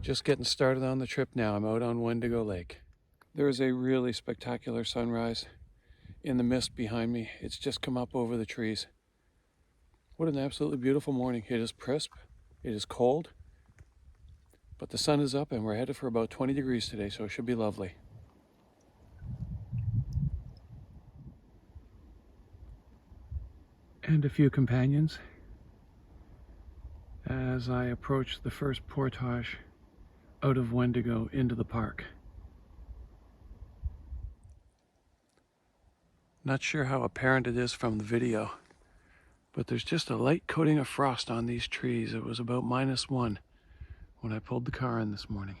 Just getting started on the trip now. I'm out on Wendigo Lake. There is a really spectacular sunrise in the mist behind me. It's just come up over the trees. What an absolutely beautiful morning. It is crisp, it is cold, but the sun is up and we're headed for about 20 degrees today, so it should be lovely. And a few companions as I approach the first portage out of Wendigo into the park. Not sure how apparent it is from the video, but there's just a light coating of frost on these trees. It was about -1 when I pulled the car in this morning.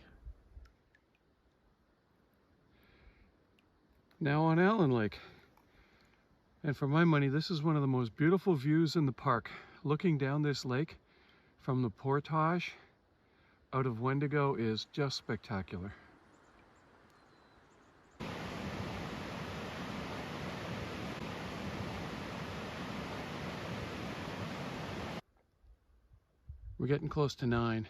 Now on Allen Lake. And for my money, this is one of the most beautiful views in the park. Looking down this lake from the portage out of Wendigo is just spectacular. We're getting close to 9,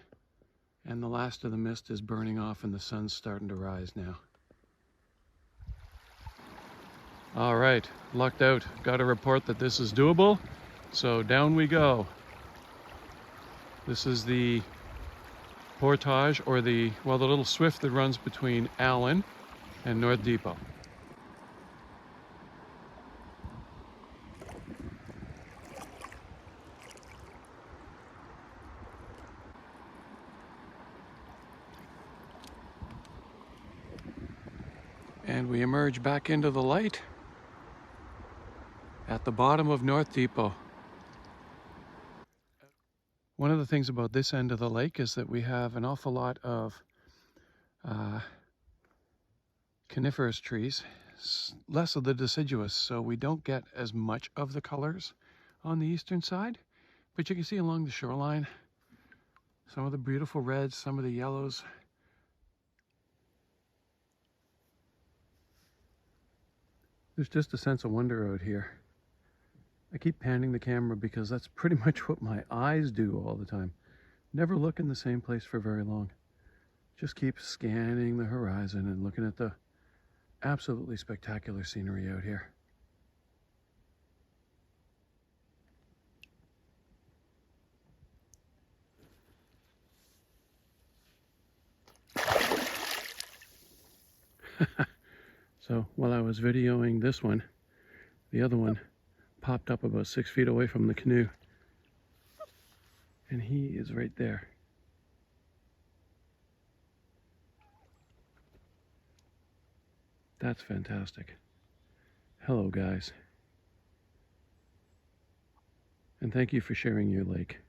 and the last of the mist is burning off and the sun's starting to rise now. All right, lucked out. Got a report that this is doable, so down we go. This is the portage, or the little swift that runs between Allen and North Depot. And we emerge back into the light at the bottom of North Depot. One of the things about this end of the lake is that we have an awful lot of coniferous trees, less of the deciduous, so we don't get as much of the colors on the eastern side. But you can see along the shoreline some of the beautiful reds, some of the yellows. There's just a sense of wonder out here. I keep panning the camera because that's pretty much what my eyes do all the time. Never look in the same place for very long. Just keep scanning the horizon and looking at the absolutely spectacular scenery out here. So while I was videoing this one, the other one popped up about 6 feet away from the canoe. And he is right there. That's fantastic. Hello, guys. And thank you for sharing your lake.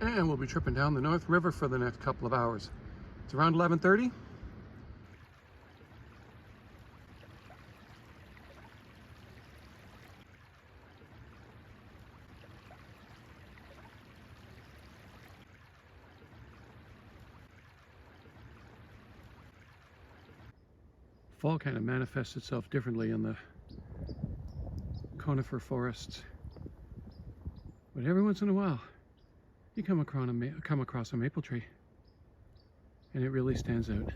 And we'll be tripping down the North River for the next couple of hours. It's around 11:30. Fall kind of manifests itself differently in the conifer forests. But every once in a while, you come across a maple tree, and it really stands out.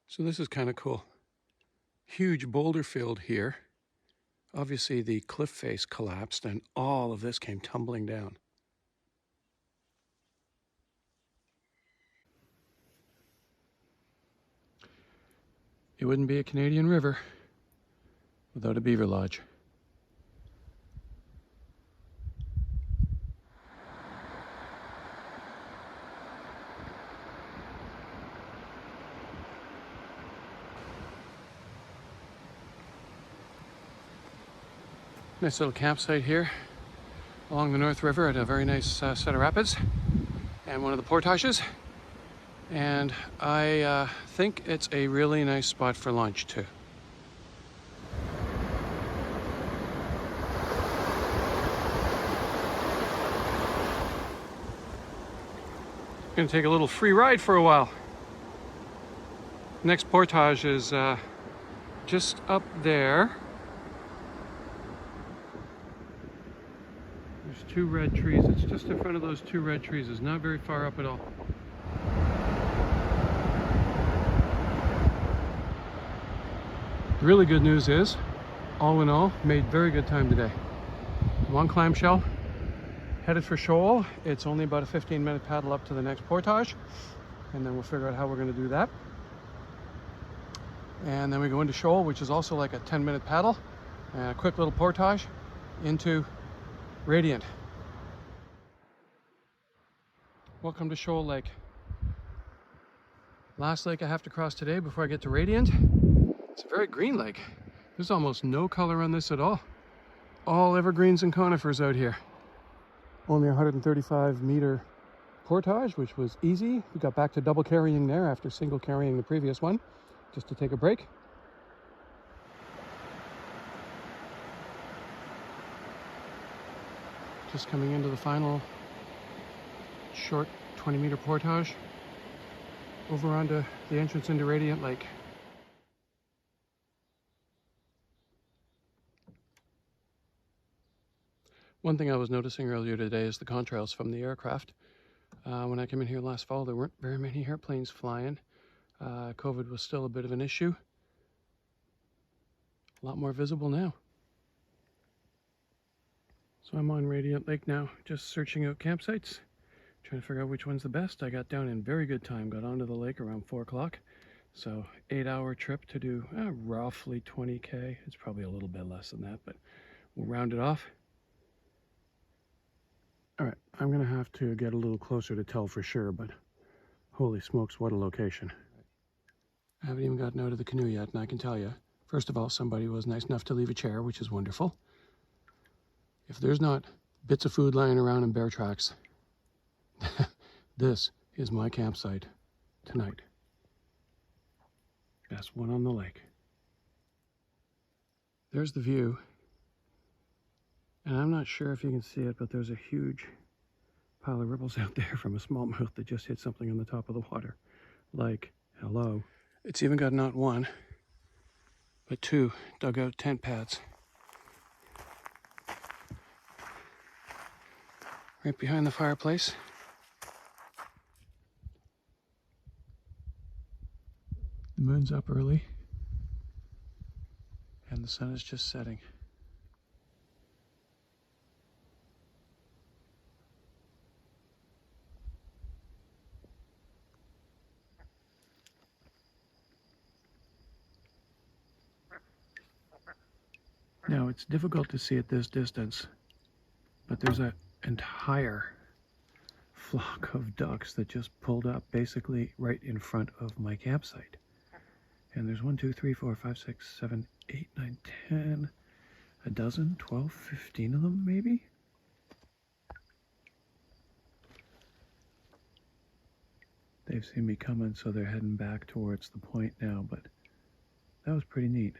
So this is kind of cool. Huge boulder field here. Obviously the cliff face collapsed and all of this came tumbling down. It wouldn't be a Canadian river without a beaver lodge. Nice little campsite here along the North River at a very nice set of rapids and one of the portages. And I think it's a really nice spot for lunch too. Gonna take a little free ride for a while. Next portage is just up there. There's two red trees. It's just in front of those two red trees. It's not very far up at all. The really good news is, all in all, made very good time today. One clamshell, headed for Shoal. It's only about a 15-minute paddle up to the next portage, and then we'll figure out how we're going to do that. And then we go into Shoal, which is also like a 10-minute paddle, and a quick little portage into Radiant. Welcome to Shoal Lake. Last lake I have to cross today before I get to Radiant. It's a very green lake. There's almost no color on this at all. All evergreens and conifers out here. Only 135-meter portage, which was easy. We got back to double carrying there after single carrying the previous one, just to take a break. Just coming into the final short 20-meter portage over onto the entrance into Radiant Lake. One thing I was noticing earlier today is the contrails from the aircraft. When I came in here last fall, there weren't very many airplanes flying. COVID was still a bit of an issue. A lot more visible now. So I'm on Radiant Lake now, just searching out campsites, trying to figure out which one's the best. I got down in very good time, got onto the lake around 4 o'clock. So 8-hour trip to do roughly 20K. It's probably a little bit less than that, but we'll round it off. All right, I'm gonna have to get a little closer to tell for sure, but holy smokes, what a location. I haven't even gotten out of the canoe yet, and I can tell you, first of all, somebody was nice enough to leave a chair, which is wonderful. If there's not bits of food lying around and bear tracks, this is my campsite tonight. Best one on the lake. There's the view. And I'm not sure if you can see it, but there's a huge pile of ripples out there from a smallmouth that just hit something on the top of the water. Like, hello. It's even got not one, but 2 dugout tent pads. Right behind the fireplace. The moon's up early, and the sun is just setting. Now, it's difficult to see at this distance, but there's an entire flock of ducks that just pulled up basically right in front of my campsite. And there's 1, 2, 3, 4, 5, 6, 7, 8, 9, 10, a dozen, 12, 15 of them maybe? They've seen me coming, so they're heading back towards the point now, but that was pretty neat.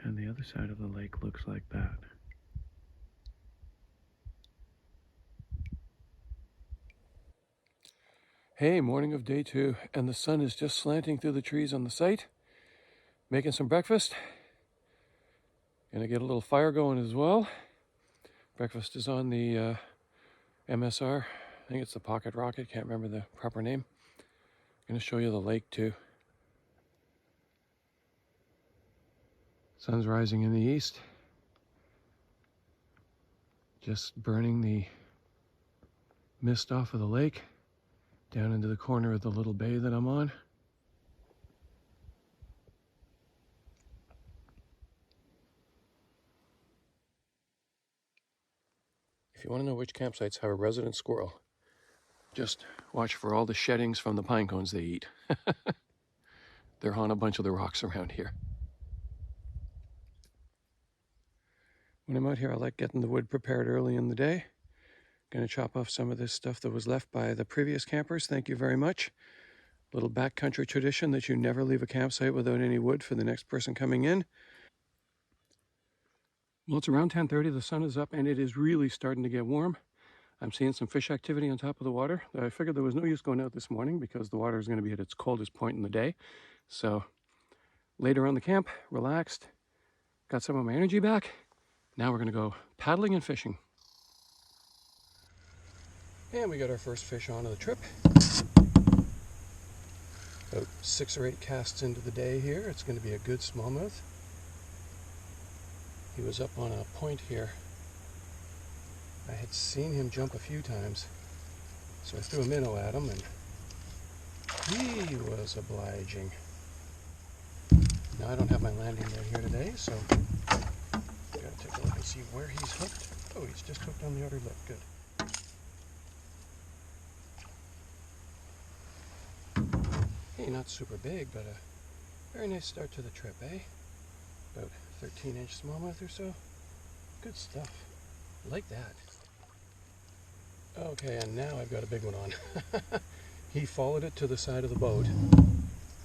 And the other side of the lake looks like that. Hey, morning of day 2, and the sun is just slanting through the trees on the site. Making some breakfast. Gonna get a little fire going as well. Breakfast is on the MSR. I think it's the Pocket Rocket, can't remember the proper name. Gonna show you the lake too. Sun's rising in the east. Just burning the mist off of the lake down into the corner of the little bay that I'm on. If you want to know which campsites have a resident squirrel, just watch for all the sheddings from the pine cones they eat. They're on a bunch of the rocks around here. When I'm out here, I like getting the wood prepared early in the day. Gonna chop off some of this stuff that was left by the previous campers. Thank you very much. Little backcountry tradition that you never leave a campsite without any wood for the next person coming in. Well, it's around 10:30, the sun is up, and it is really starting to get warm. I'm seeing some fish activity on top of the water. I figured there was no use going out this morning because the water is going to be at its coldest point in the day. So later on the camp, relaxed, got some of my energy back. Now we're going to go paddling and fishing. And we got our first fish on of the trip. About 6 or 8 casts into the day here. It's going to be a good smallmouth. He was up on a point here. I had seen him jump a few times, so I threw a minnow at him, and he was obliging. Now I don't have my landing net here today, so I've got to take a look and see where he's hooked. Oh, he's just hooked on the outer lip. Good. Hey, not super big, but a very nice start to the trip, eh? About 13-inch smallmouth or so. Good stuff. Like that. Okay, and now I've got a big one on. He followed it to the side of the boat,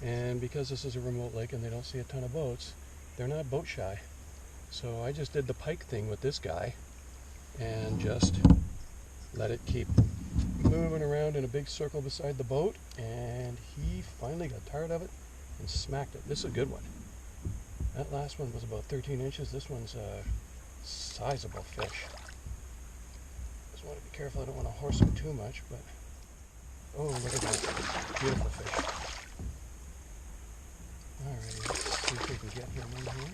and because this is a remote lake and they don't see a ton of boats, they're not boat shy. So I just did the pike thing with this guy and just let it keep moving around in a big circle beside the boat, and he finally got tired of it and smacked it. This is a good one. That last one was about 13 inches. This one's a sizable fish. Just want to be careful I don't want to horse him too much, but oh, look at that. Beautiful fish. Alrighty, let's see if we can get him in here.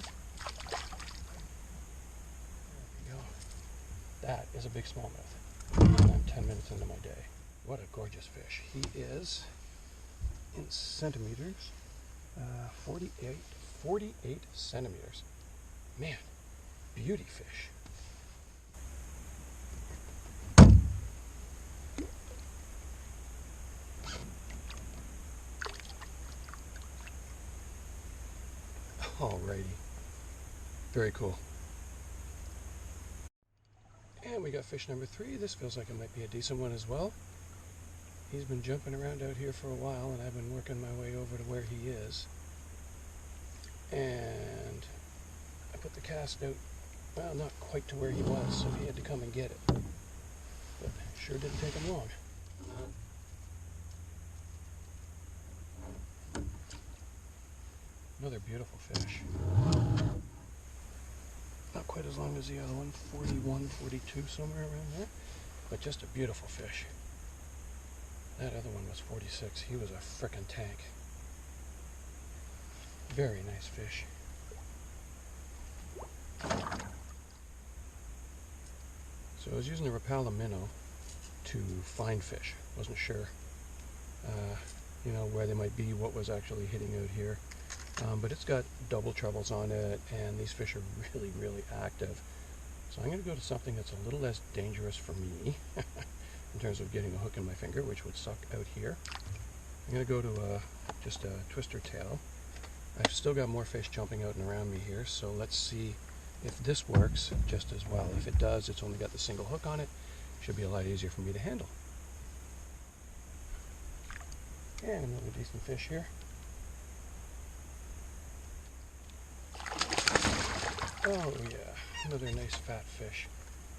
There we go. That is a big smallmouth. And I'm 10 minutes into my day. What a gorgeous fish. He is, in centimeters, 48 centimeters. Man, beauty fish. Alrighty. Very cool. And we got fish number 3. This feels like it might be a decent one as well. He's been jumping around out here for a while, and I've been working my way over to where he is. And I put the cast out, well, not quite to where he was, so he had to come and get it. But it sure didn't take him long. Another beautiful fish. Not quite as long as the other one, 41, 42, somewhere around there. But just a beautiful fish. That other one was 46. He was a frickin' tank. Very nice fish. So I was using the Rapala minnow to find fish. Wasn't sure, where they might be, what was actually hitting out here. But it's got double trebles on it, and these fish are really, really active. So I'm going to go to something that's a little less dangerous for me in terms of getting a hook in my finger, which would suck out here. I'm going to go to just a twister tail. I've still got more fish jumping out and around me here, so let's see if this works just as well. If it does, it's only got the single hook on it. Should be a lot easier for me to handle. And another decent fish here. Oh yeah, another nice fat fish.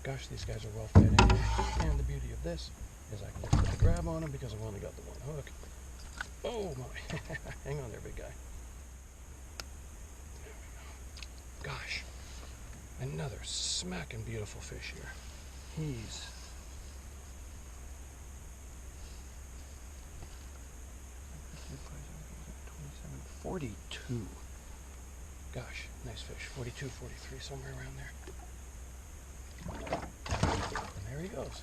Gosh, these guys are well fed in here. And the beauty of this is I can put the grab on them because I've only got the one hook. Oh my, hang on there, big guy. There we go. Gosh, another smacking beautiful fish here. He's 42. Gosh, nice fish. 42, 43, somewhere around there. And there he goes.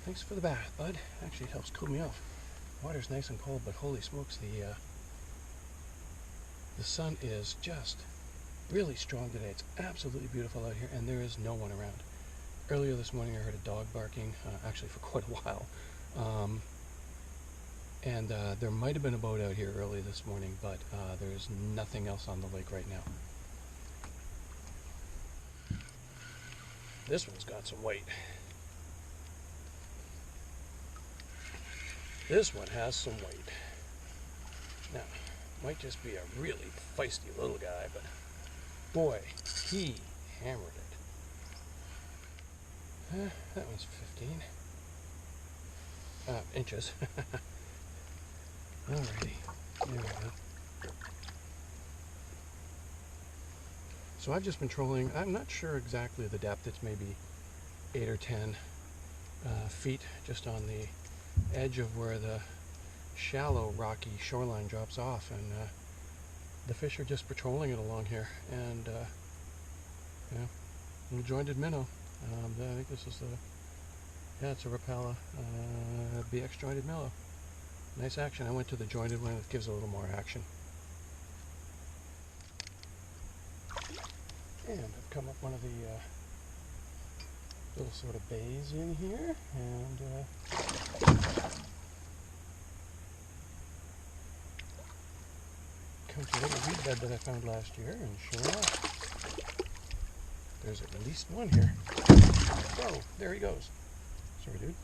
Thanks for the bath, bud. Actually, it helps cool me off. Water's nice and cold, but holy smokes, the sun is just really strong today. It's absolutely beautiful out here, and there is no one around. Earlier this morning, I heard a dog barking, actually for quite a while. And there might have been a boat out here early this morning, but there's nothing else on the lake right now. This one's got some weight. This one has some weight. Now, might just be a really feisty little guy, but boy, he hammered it. That one's 15 inches. Alrighty, there we go. So I've just been trolling. I'm not sure exactly the depth. It's maybe 8 or 10 feet, just on the edge of where the shallow rocky shoreline drops off, and the fish are just patrolling it along here. And yeah, little jointed minnow. I think this is it's a Rapala BX jointed minnow. Nice action. I went to the jointed one. It gives a little more action. And I've come up one of the little sort of bays in here, and come to a little reed bed that I found last year, and sure enough, there's at least one here. Oh, there he goes. Sorry, dude.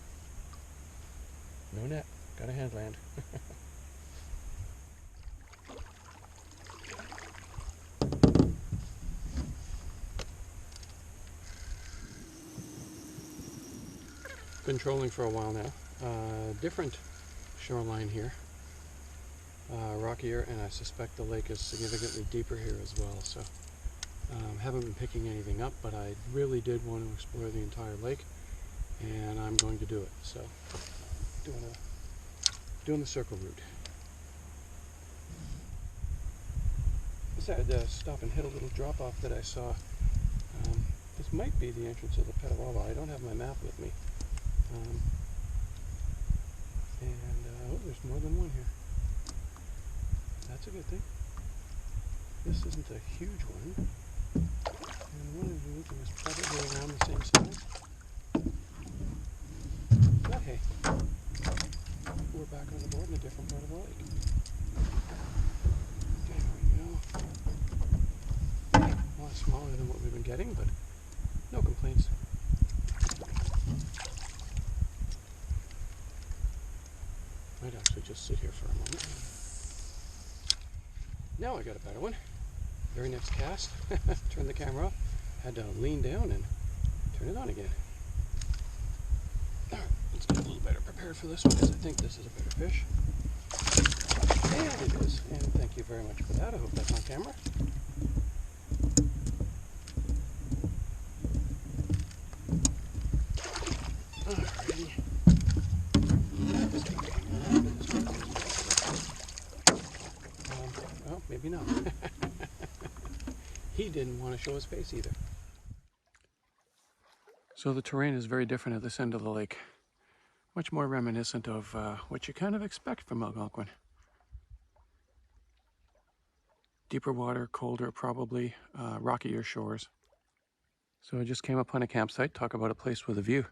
No net. Got a headland. Been trolling for a while now. Different shoreline here. Rockier, and I suspect the lake is significantly deeper here as well. So haven't been picking anything up, but I really did want to explore the entire lake, and I'm going to do it. So doing the circle route. Decided to stop and hit a little drop off that I saw. This might be the entrance of the Petawawa. I don't have my map with me. Oh, there's more than one here. That's a good thing. This isn't a huge one. And one of these is probably around the same size. But hey, we're back on the board in a different part of the lake. There we go. A lot smaller than what we've been getting, but no complaints. Might actually just sit here for a moment. Now I got a better one. Very next cast. Turn the camera off. Had to lean down and turn it on again. Alright, let's get a little better prepared for this one, because I think this is a better fish. And it is. And thank you very much for that. I hope that's on camera. Alrighty. Well, maybe not. He didn't want to show his face either. So the terrain is very different at this end of the lake. Much more reminiscent of what you kind of expect from Algonquin. Deeper water, colder probably, rockier shores. So I just came upon a campsite, talk about a place with a view.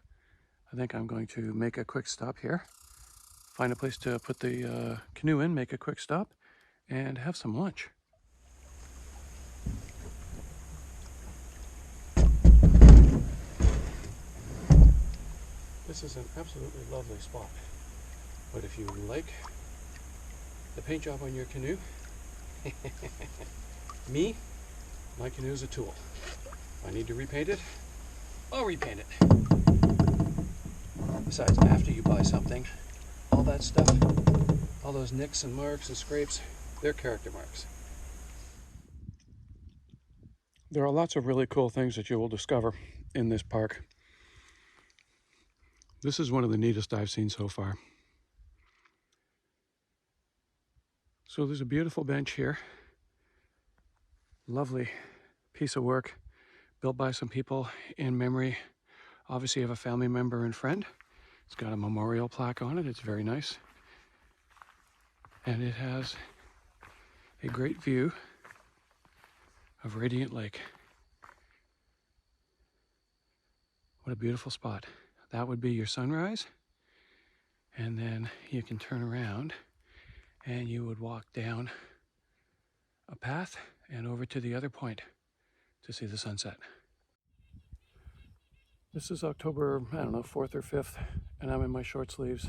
I think I'm going to make a quick stop here. Find a place to put the canoe in, make a quick stop, and have some lunch. This is an absolutely lovely spot, but if you like the paint job on your canoe, my canoe is a tool. If I need to repaint it, I'll repaint it. Besides, after you buy something, all that stuff, all those nicks and marks and scrapes, they're character marks. There are lots of really cool things that you will discover in this park. This is one of the neatest I've seen so far. So there's a beautiful bench here. Lovely piece of work built by some people in memory, obviously, of a family member and friend. It's got a memorial plaque on it. It's very nice. And it has a great view of Radiant Lake. What a beautiful spot. That would be your sunrise. And then you can turn around and you would walk down a path and over to the other point to see the sunset. This is October, I don't know, 4th or 5th, and I'm in my short sleeves.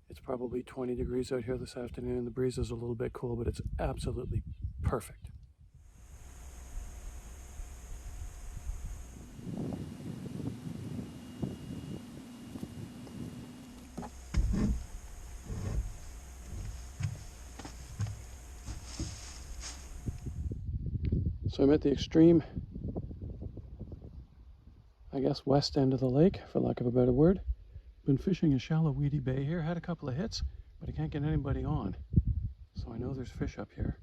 It's probably 20 degrees out here this afternoon. The breeze is a little bit cool, but it's absolutely perfect. So I'm at the extreme, I guess, west end of the lake, for lack of a better word. Been fishing a shallow weedy bay here, had a couple of hits, but I can't get anybody on. So I know there's fish up here.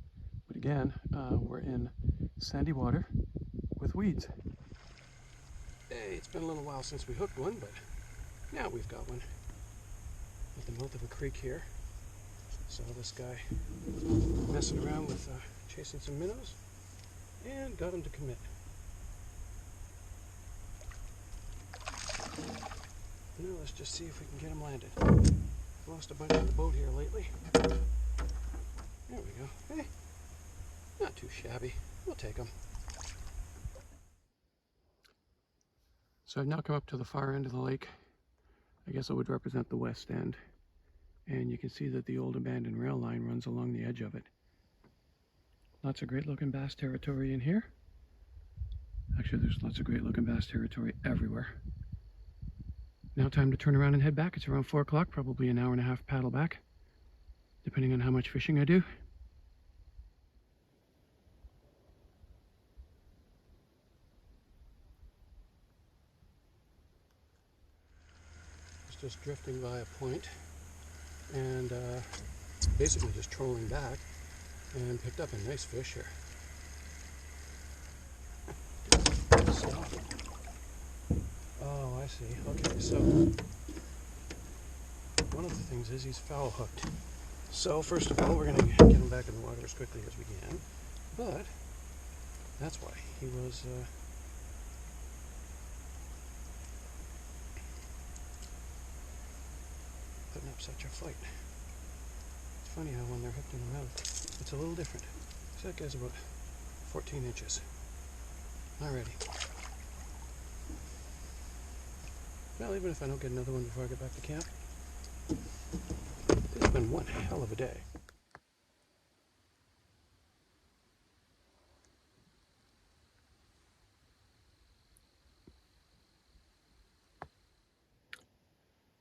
But again, we're in sandy water with weeds. Hey, it's been a little while since we hooked one, but now we've got one. At the mouth of a creek here. Saw this guy messing around with chasing some minnows and got him to commit. Now let's just see if we can get him landed. I've lost a bunch on the boat here lately. There we go. Hey, not too shabby. We'll take him. So I've now come up to the far end of the lake. I guess it would represent the west end. And you can see that the old abandoned rail line runs along the edge of it. Lots of great looking bass territory in here. Actually, there's lots of great looking bass territory everywhere. Now time to turn around and head back. It's around 4 o'clock, probably an hour and a half paddle back, depending on how much fishing I do. Just drifting by a point and basically just trolling back and picked up a nice fish here. So, oh, I see. Okay, so one of the things is he's foul hooked. So first of all, we're going to get him back in the water as quickly as we can, but that's why he was putting up such a fight. It's funny how when they're hooked in the mouth, it's a little different. So that guy's about 14 inches. Alrighty. Well, even if I don't get another one before I get back to camp, it's been one hell of a day.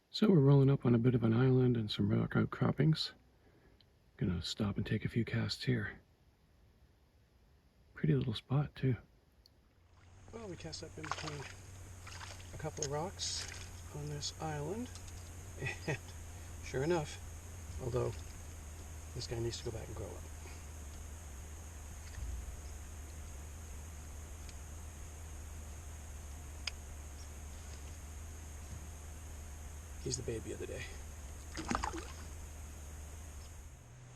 So we're rolling up on a bit of an island and some rock outcroppings. Gonna stop and take a few casts here. Pretty little spot too. Well, we cast up in between a couple of rocks on this island, and sure enough, although this guy needs to go back and grow up. He's the baby of the day.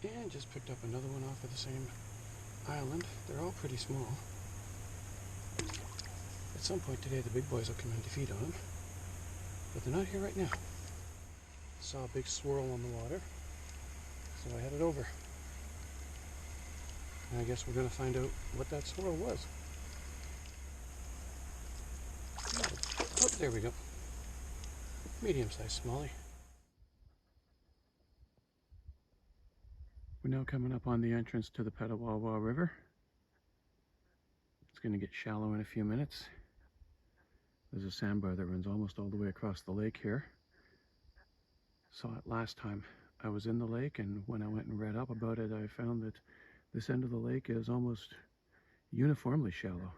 And just picked up another one off of the same island. They're all pretty small. At some point today, the big boys will come in to feed on them, but they're not here right now. Saw a big swirl on the water, so I headed over. And I guess we're going to find out what that swirl was. Oh, there we go. Medium-sized smallie. We're now coming up on the entrance to the Petawawa River. It's going to get shallow in a few minutes. There's a sandbar that runs almost all the way across the lake here. Saw it last time I was in the lake, and when I went and read up about it, I found that this end of the lake is almost uniformly shallow.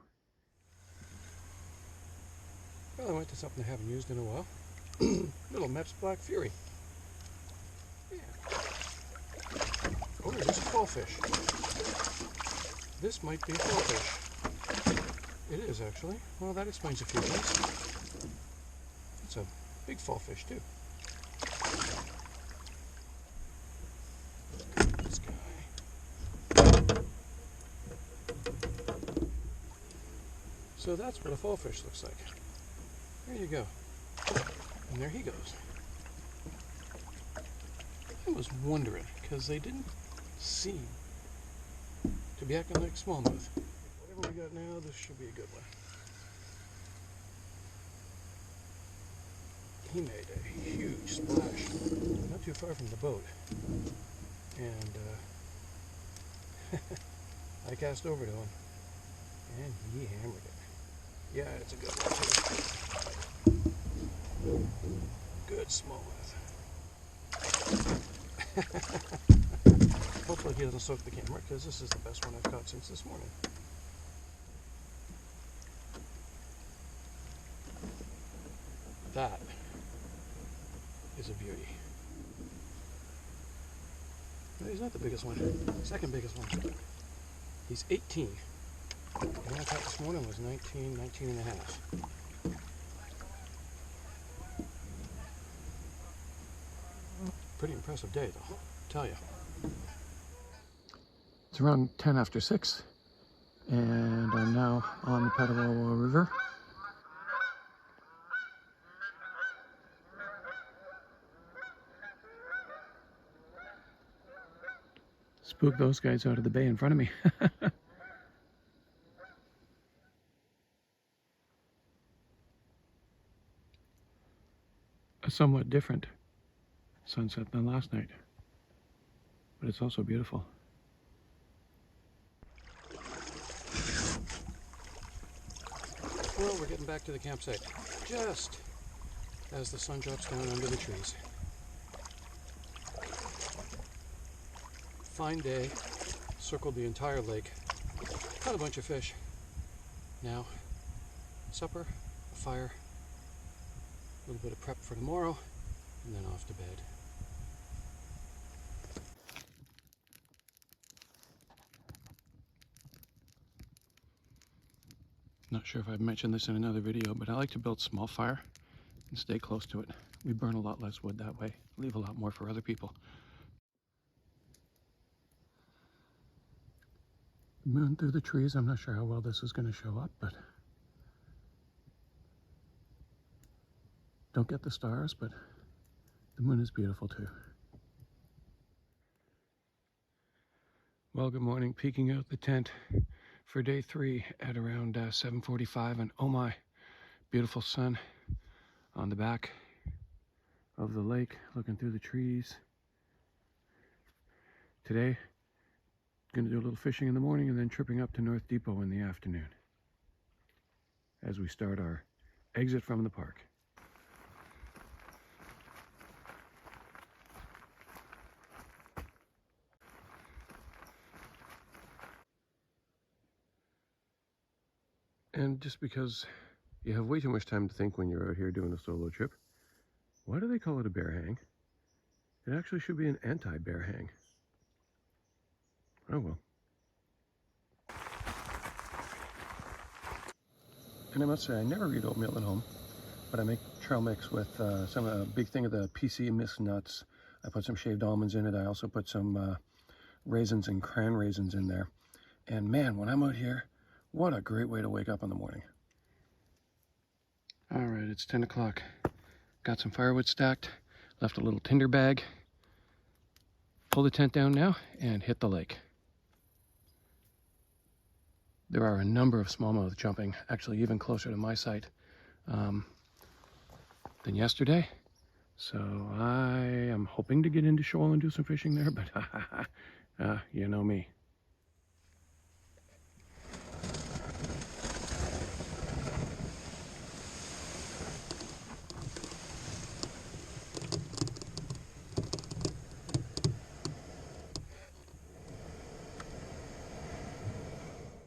Well, I went to something I haven't used in a while. Little Mepps Black Fury. Yeah. Oh, there's a fall fish. This might be a fall fish. It is, actually. Well, that explains a few things. It's a big fall fish, too. This guy. So that's what a fall fish looks like. There you go. And there he goes. I was wondering, because they didn't seem to be acting like smallmouth. Whatever we got now, this should be a good one. He made a huge splash, not too far from the boat. And I cast over to him, and he hammered it. Yeah, it's a good one too. Good smallmouth. Hopefully he doesn't soak the camera, because this is the best one I've caught since this morning. That is a beauty. No, he's not the biggest one. Second biggest one. He's 18. The one I caught this morning was 19 and a half. Pretty impressive day, though, I'll tell you. It's around 10 after 6, and I'm now on the Paddle-and-portage River. Spooked those guys out of the bay in front of me. A somewhat different sunset than last night, but it's also beautiful. Well, we're getting back to the campsite just as the sun drops down under the trees. Fine day, circled the entire lake, caught a bunch of fish. Now, supper, a fire, a little bit of prep for tomorrow, and then off to bed. Not sure if I've mentioned this in another video, but I like to build small fire and stay close to it. We burn a lot less wood that way, leave a lot more for other people. Moon through the trees. I'm not sure how well this is going to show up, but don't get the stars, but the moon is beautiful too. Well, good morning. Peeking out the tent for day 3 at around 7:45, and oh my, beautiful sun on the back of the lake, looking through the trees. Today, going to do a little fishing in the morning and then tripping up to North Depot in the afternoon as we start our exit from the park. And just because you have way too much time to think when you're out here doing a solo trip, why do they call it a bear hang? It actually should be an anti-bear hang. Oh well. And I must say, I never eat oatmeal at home, but I make trail mix with a big thing of the PC mixed nuts. I put some shaved almonds in it. I also put some raisins and cran raisins in there. And man, when I'm out here, what a great way to wake up in the morning. All right, it's 10 o'clock. Got some firewood stacked, left a little tinder bag. Pull the tent down now and hit the lake. There are a number of smallmouth jumping, actually even closer to my site than yesterday. So I am hoping to get into shoal and do some fishing there, but you know me.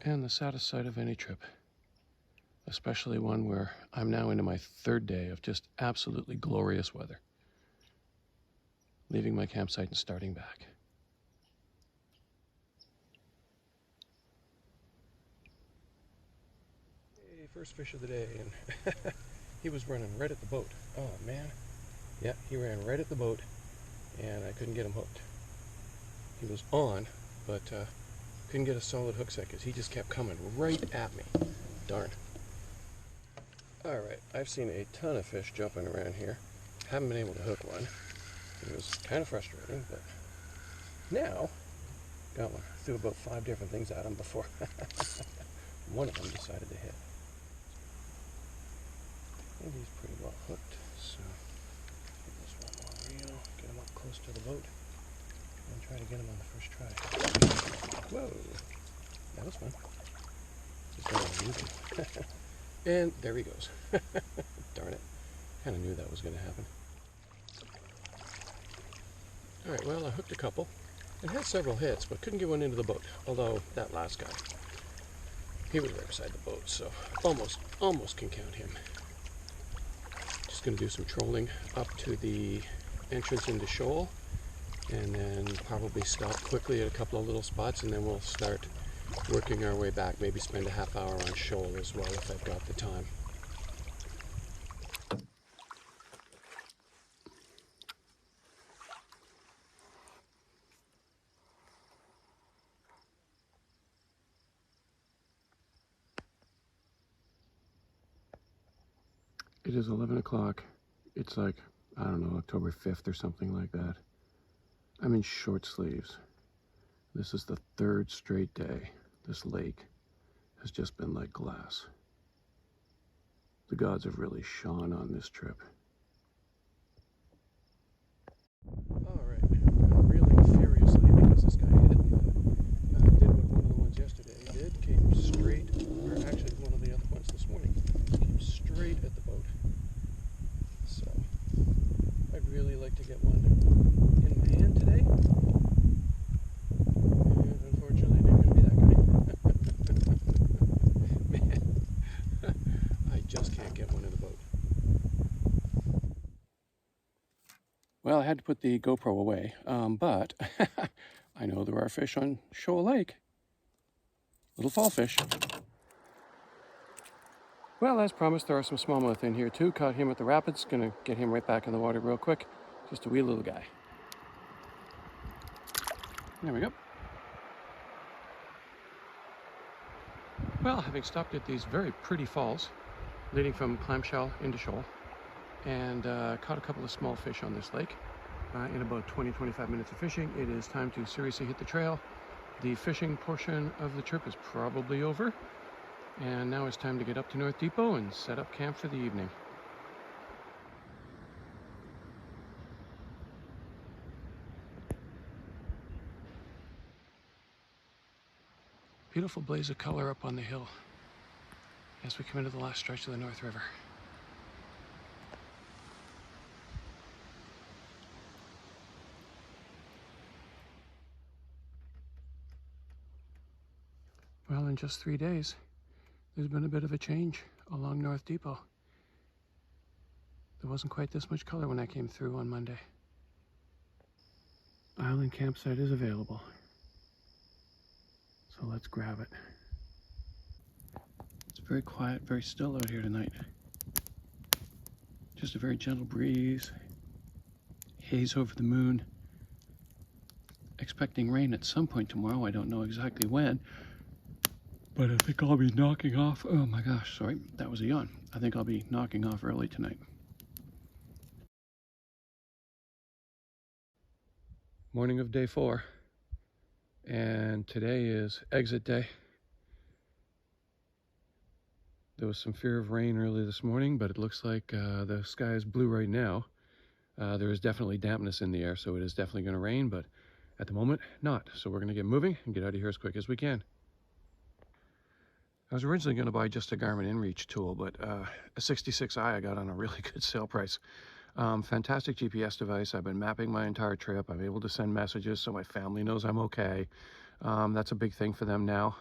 And the saddest sight of any trip, especially one where I'm now into my 3rd day of just absolutely glorious weather. Leaving my campsite and starting back. Hey, first fish of the day, and he was running right at the boat. Oh man. Yeah, he ran right at the boat, and I couldn't get him hooked. He was on, but couldn't get a solid hook set because he just kept coming right at me. Darn. Alright, I've seen a ton of fish jumping around here. Haven't been able to hook one. It was kind of frustrating, but now, got one. Threw about 5 different things at him before one of them decided to hit. And he's pretty well hooked, so give this one more reel, get him up close to the boat, and try to get him on the first try. Whoa, that was fun. Just don't want to use him. And there he goes. Darn it. Kind of knew that was going to happen. Alright, well, I hooked a couple and had several hits, but couldn't get one into the boat. Although that last guy, he was right beside the boat, so almost can count him. Just going to do some trolling up to the entrance into Shoal, and then probably stop quickly at a couple of little spots, and then we'll start working our way back. Maybe spend a half hour on Shoal as well if I've got the time. It is 11 o'clock. It's like, I don't know, October 5th or something like that. I'm in short sleeves. This is the third straight day. This lake has just been like glass. The gods have really shone on this trip. All right, I'm reeling furiously because this guy did what one of the ones yesterday did, came straight, or actually one of the other ones this morning, came straight at the boat. So, I'd really like to get one in my hand today. And unfortunately, they're going to be that guy. Man, I just can't get one in the boat. Well, I had to put the GoPro away, but I know there are fish on Shoal Lake. Little fall fish. Well, as promised, there are some smallmouth in here too. Caught him at the rapids. Gonna get him right back in the water real quick. Just a wee little guy. There we go. Well, having stopped at these very pretty falls, leading from Clamshell into Shoal, and caught a couple of small fish on this lake. In about 20-25 minutes of fishing, it is time to seriously hit the trail. The fishing portion of the trip is probably over, and now it's time to get up to North Depot and set up camp for the evening. Beautiful blaze of color up on the hill as we come into the last stretch of the North River. Well, in just 3 days, there's been a bit of a change along North Depot. There wasn't quite this much color when I came through on Monday. Island campsite is available, so let's grab it. It's very quiet, very still out here tonight. Just a very gentle breeze, haze over the moon. Expecting rain at some point tomorrow. I don't know exactly when, but I think I'll be knocking off, oh my gosh, sorry, that was a yawn. I think I'll be knocking off early tonight. Morning of day 4, and today is exit day. There was some fear of rain early this morning, but it looks like the sky is blue right now. There is definitely dampness in the air, so it is definitely going to rain, but at the moment, not. So we're going to get moving and get out of here as quick as we can. I was originally going to buy just a Garmin InReach tool, but a 66i I got on a really good sale price. Fantastic GPS device. I've been mapping my entire trip. I'm able to send messages so my family knows I'm okay. That's a big thing for them now.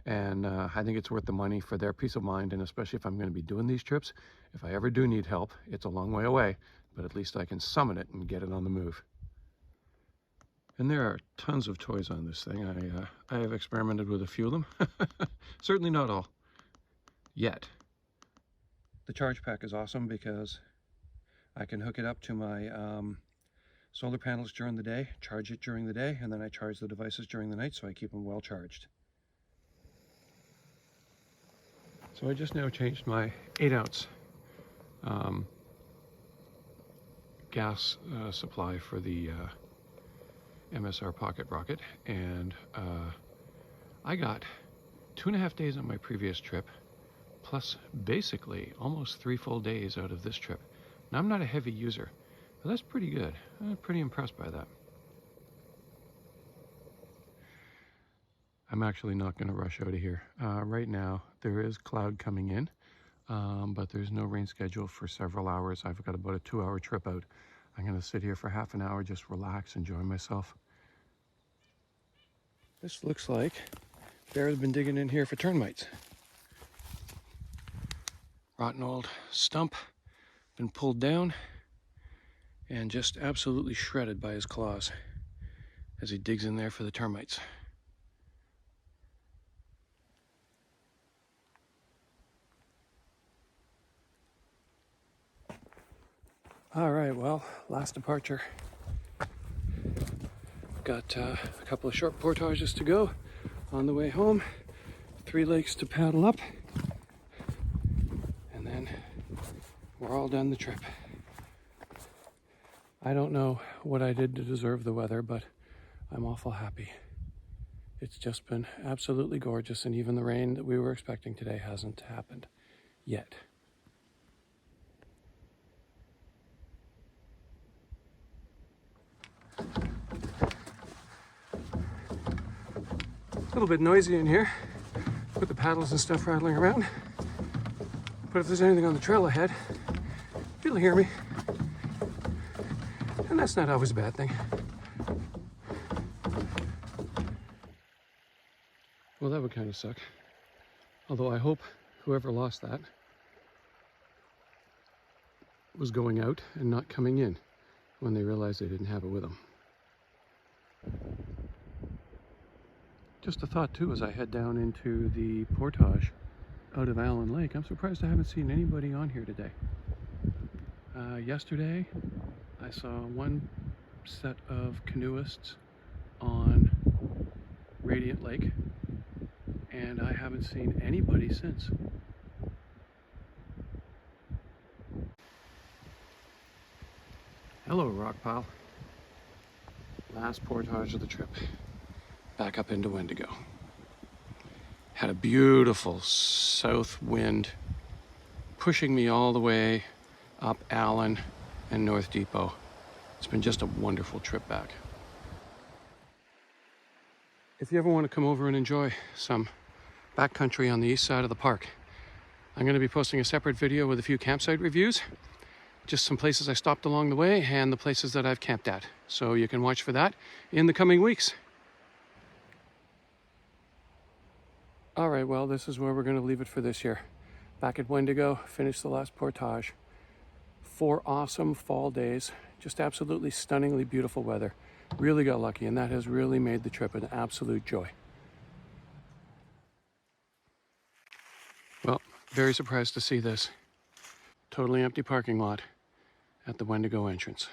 And I think it's worth the money for their peace of mind, and especially if I'm going to be doing these trips. If I ever do need help, it's a long way away, but at least I can summon it and get it on the move. And there are tons of toys on this thing. I have experimented with a few of them. Certainly not all. Yet. The charge pack is awesome because I can hook it up to my solar panels during the day, charge it during the day, and then I charge the devices during the night, so I keep them well charged. So I just now changed my 8-ounce gas supply for the MSR pocket rocket, and I got 2.5 days on my previous trip, plus basically almost 3 full days out of this trip. Now, I'm not a heavy user, but that's pretty good. I'm pretty impressed by that. I'm actually not going to rush out of here. Right now, there is cloud coming in, but there's no rain schedule for several hours. I've got about a 2-hour trip out. I'm going to sit here for half an hour, just relax, enjoy myself. This looks like Bear's been digging in here for termites. Rotten old stump. been pulled down and just absolutely shredded by his claws as he digs in there for the termites. All right, well, last departure. Got a couple of short portages to go on the way home, 3 lakes to paddle up, and then we're all done the trip. I don't know what I did to deserve the weather, but I'm awful happy. It's just been absolutely gorgeous, and even the rain that we were expecting today hasn't happened yet. A little bit noisy in here with the paddles and stuff rattling around, but if there's anything on the trail ahead, you'll hear me, and that's not always a bad thing. Well, that would kind of suck. Although I hope whoever lost that was going out and not coming in when they realized they didn't have it with them. Just a thought too, as I head down into the portage out of Allen Lake, I'm surprised I haven't seen anybody on here today. Yesterday, I saw one set of canoeists on Radiant Lake, and I haven't seen anybody since. Hello, rock pile. Last portage of the trip. Back up into Wendigo. Had a beautiful south wind pushing me all the way up Allen and North Depot. It's been just a wonderful trip back. If you ever want to come over and enjoy some backcountry on the east side of the park, I'm going to be posting a separate video with a few campsite reviews, just some places I stopped along the way and the places that I've camped at. So you can watch for that in the coming weeks. All right, well, this is where we're going to leave it for this year. Back at Wendigo, finished the last portage. 4 awesome fall days, just absolutely stunningly beautiful weather. Really got lucky, and that has really made the trip an absolute joy. Well, very surprised to see this totally empty parking lot at the Wendigo entrance.